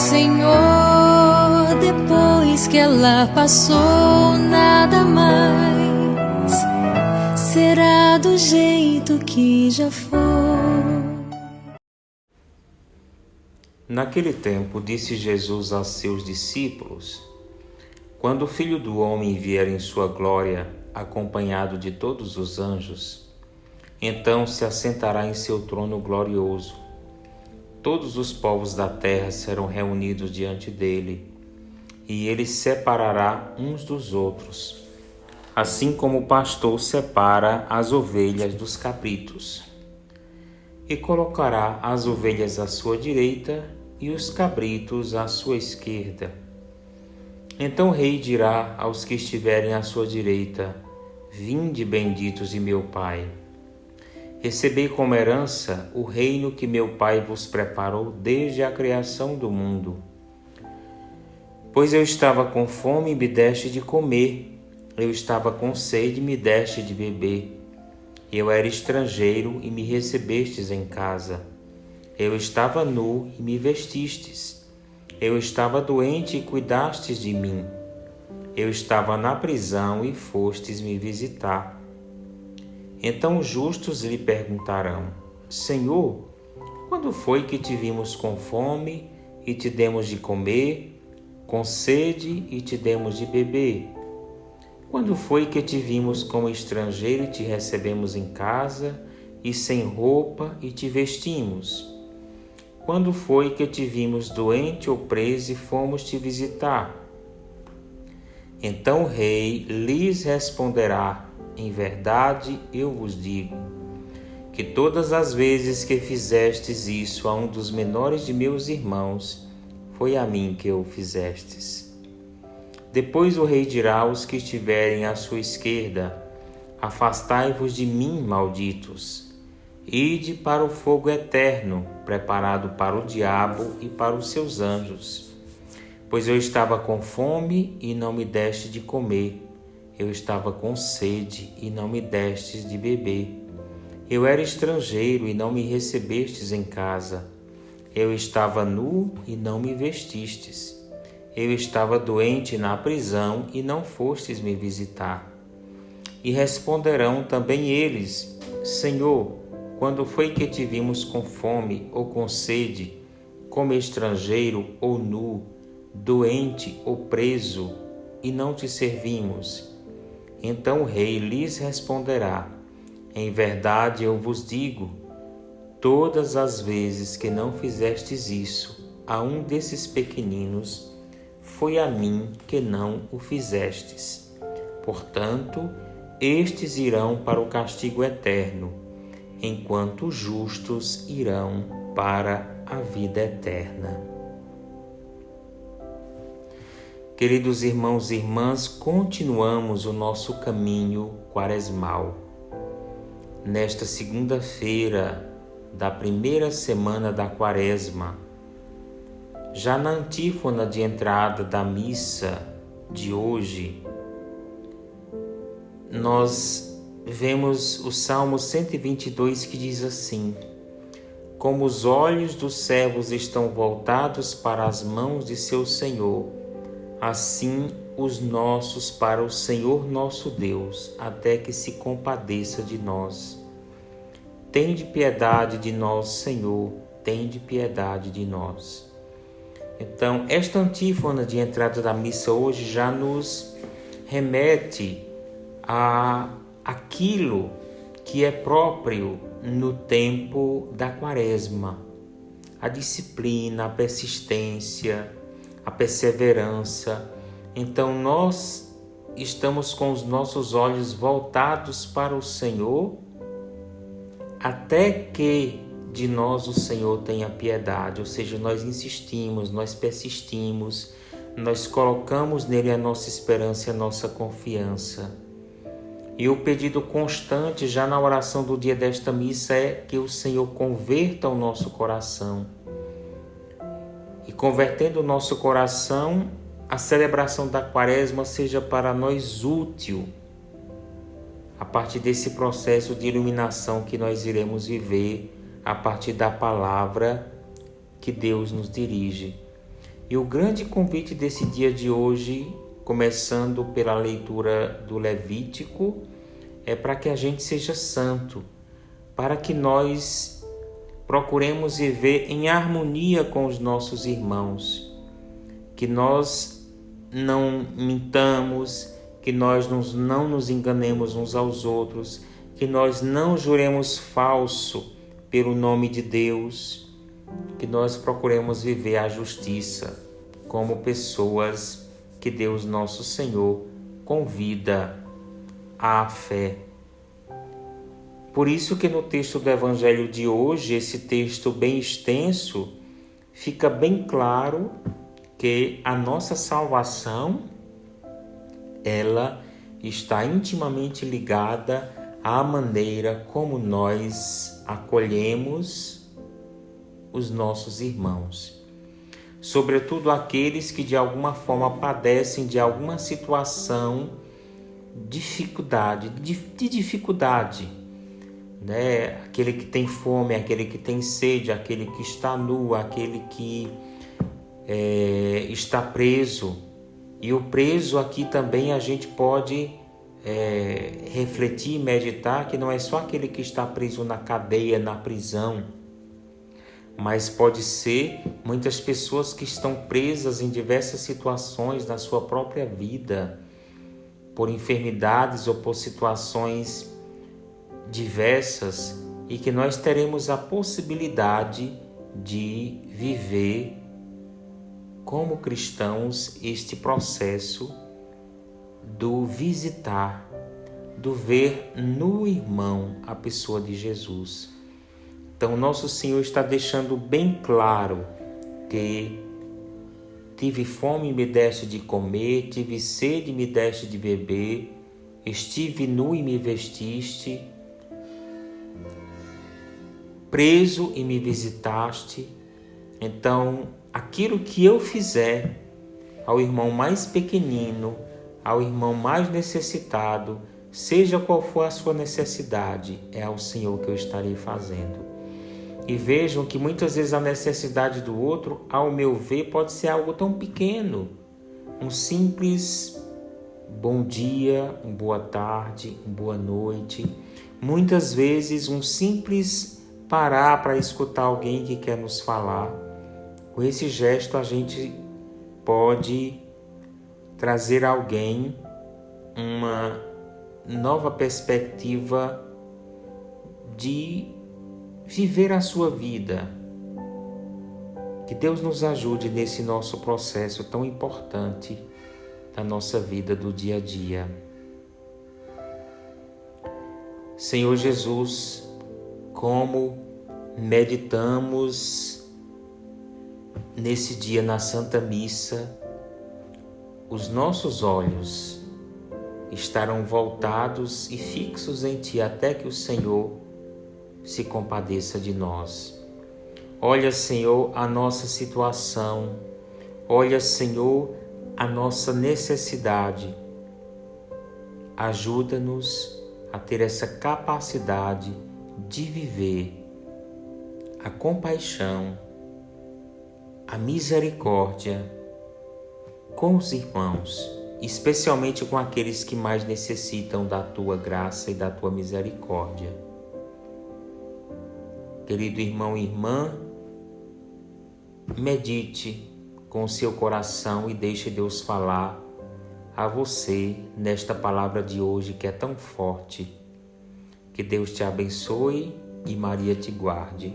Senhor, depois que ela passou, nada mais será do jeito que já foi. Naquele tempo, disse Jesus a seus discípulos: Quando o Filho do Homem vier em sua glória, acompanhado de todos os anjos, então se assentará em seu trono glorioso. Todos os povos da terra serão reunidos diante dele, e ele separará uns dos outros, assim como o pastor separa as ovelhas dos cabritos. E colocará as ovelhas à sua direita e os cabritos à sua esquerda. Então o rei dirá aos que estiverem à sua direita: Vinde, benditos de meu Pai. Recebei como herança o reino que meu Pai vos preparou desde a criação do mundo. Pois eu estava com fome e me deste de comer, eu estava com sede e me deste de beber. Eu era estrangeiro e me recebestes em casa. Eu estava nu e me vestistes. Eu estava doente e cuidastes de mim. Eu estava na prisão e fostes me visitar. Então os justos lhe perguntarão: Senhor, quando foi que te vimos com fome e te demos de comer, com sede e te demos de beber? Quando foi que te vimos como estrangeiro e te recebemos em casa, e sem roupa e te vestimos? Quando foi que te vimos doente ou preso e fomos te visitar? Então o rei lhes responderá: Em verdade, eu vos digo, que todas as vezes que fizestes isso a um dos menores de meus irmãos, foi a mim que o fizestes. Depois o rei dirá aos que estiverem à sua esquerda: Afastai-vos de mim, malditos, ide para o fogo eterno, preparado para o diabo e para os seus anjos. Pois eu estava com fome e não me deste de comer. Eu estava com sede e não me destes de beber. Eu era estrangeiro e não me recebestes em casa. Eu estava nu e não me vestistes. Eu estava doente na prisão e não fostes me visitar. E responderão também eles: Senhor, quando foi que te vimos com fome ou com sede, como estrangeiro ou nu, doente ou preso, e não te servimos? Então o rei lhes responderá: Em verdade eu vos digo, todas as vezes que não fizestes isso a um desses pequeninos, foi a mim que não o fizestes. Portanto, estes irão para o castigo eterno, enquanto os justos irão para a vida eterna. Queridos irmãos e irmãs, continuamos o nosso caminho quaresmal. Nesta segunda-feira da primeira semana da Quaresma, já na antífona de entrada da missa de hoje, nós vemos o Salmo 122 que diz assim: Como os olhos dos servos estão voltados para as mãos de seu Senhor, assim os nossos para o Senhor nosso Deus, até que se compadeça de nós. Tende piedade de nós, Senhor, tende piedade de nós. Então, esta antífona de entrada da missa hoje já nos remete a aquilo que é próprio no tempo da Quaresma: a disciplina, a persistência, a perseverança. Então nós estamos com os nossos olhos voltados para o Senhor, até que de nós o Senhor tenha piedade, ou seja, nós insistimos, nós persistimos, nós colocamos nele a nossa esperança e a nossa confiança. E o pedido constante já na oração do dia desta missa é que o Senhor converta o nosso coração. E convertendo o nosso coração, a celebração da Quaresma seja para nós útil, a partir desse processo de iluminação que nós iremos viver a partir da palavra que Deus nos dirige. E o grande convite desse dia de hoje, começando pela leitura do Levítico, é para que a gente seja santo, para que nós procuremos viver em harmonia com os nossos irmãos, que nós não mintamos, que nós não nos enganemos uns aos outros, que nós não juremos falso pelo nome de Deus, que nós procuremos viver a justiça como pessoas que Deus nosso Senhor convida à fé. Por isso que no texto do Evangelho de hoje, esse texto bem extenso, fica bem claro que a nossa salvação, ela está intimamente ligada à maneira como nós acolhemos os nossos irmãos. Sobretudo aqueles que de alguma forma padecem de alguma situação de dificuldade, né? Aquele que tem fome, aquele que tem sede, aquele que está nu, aquele que está preso. E o preso aqui também a gente pode refletir e meditar que não é só aquele que está preso na cadeia, na prisão, mas pode ser muitas pessoas que estão presas em diversas situações na sua própria vida, por enfermidades ou por situações diversas, e que nós teremos a possibilidade de viver como cristãos este processo do visitar, do ver no irmão a pessoa de Jesus. Então, nosso Senhor está deixando bem claro que tive fome e me deste de comer, tive sede e me deste de beber, estive nu e me vestiste, preso e me visitaste. Então, aquilo que eu fizer ao irmão mais pequenino, ao irmão mais necessitado, seja qual for a sua necessidade, é ao Senhor que eu estarei fazendo. E vejam que muitas vezes a necessidade do outro, ao meu ver, pode ser algo tão pequeno. Um simples bom dia, uma boa tarde, uma boa noite. Muitas vezes um simples parar para escutar alguém que quer nos falar. Com esse gesto a gente pode trazer a alguém uma nova perspectiva de viver a sua vida. Que Deus nos ajude nesse nosso processo tão importante da nossa vida do dia a dia. Senhor Jesus, como meditamos nesse dia na Santa Missa, os nossos olhos estarão voltados e fixos em Ti até que o Senhor se compadeça de nós. Olha, Senhor, a nossa situação. Olha, Senhor, a nossa necessidade. Ajuda-nos a ter essa capacidade de viver a compaixão, a misericórdia com os irmãos, especialmente com aqueles que mais necessitam da Tua graça e da Tua misericórdia. Querido irmão e irmã, medite com o seu coração e deixe Deus falar a você nesta palavra de hoje que é tão forte. Que Deus te abençoe e Maria te guarde.